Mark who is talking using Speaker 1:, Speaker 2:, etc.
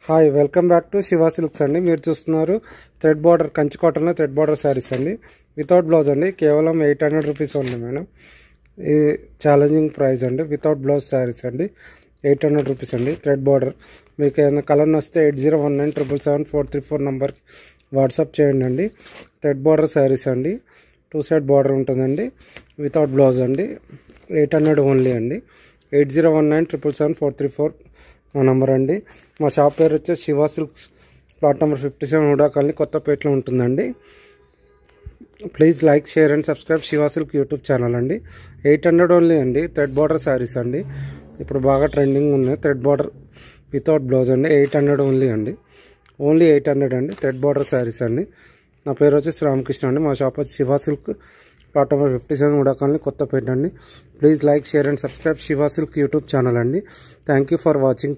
Speaker 1: Hi welcome back to Shiva silks అండి. మీరు చూస్తున్నారు థ్రెడ్ బార్డర్ కంచి కాటన్లో థ్రెడ్ బార్డర్ శారీస్ అండి. వితౌట్ బ్లౌజ్ అండి. కేవలం 800 రూపీస్ ఉంది మేడం. ఈ ఛాలెంజింగ్ ప్రైస్ అండి. వితౌట్ బ్లౌజ్ శారీస్ అండి. 800 రూపీస్ అండి. థ్రెడ్ బార్డర్ మీకు ఏదైనా కలర్ వస్తే 8019777434 నంబర్కి వాట్సాప్ చేయండి అండి. థ్రెడ్ బార్డర్ శారీస్ అండి. 2 సైడ్ బార్డర్ ఉంటుందండి. వితౌట్ బ్లౌజ్ అండి. 800 ఓన్లీ అండి. 8019777434 మా నంబర్ అండి. మా షాప్ పేరు వచ్చేసి Shiva silks, plot number 57 HUDA colony, కొత్తపేటలో ఉంటుందండి. Please like, share and subscribe Shiva silk YouTube channel అండి. 800 ఓన్లీ అండి. థ్రెడ్ బార్డర్ శారీస్ అండి. ఇప్పుడు బాగా ట్రెండింగ్ ఉన్నాయి. థ్రెడ్ బార్డర్ వితౌట్ బ్లౌజ్ అండి. 800 ఓన్లీ అండి. ఓన్లీ 800 అండి. థ్రెడ్ బార్డర్ శారీస్ అండి. నా పేరు వచ్చేసి రామకృష్ణ అండి. మా షాప్ వచ్చి Shiva silk, plot number 57 HUDA colony, Kothapet అండి. Please like, share and subscribe Shiva silk YouTube channel అండి. Thank you for watching.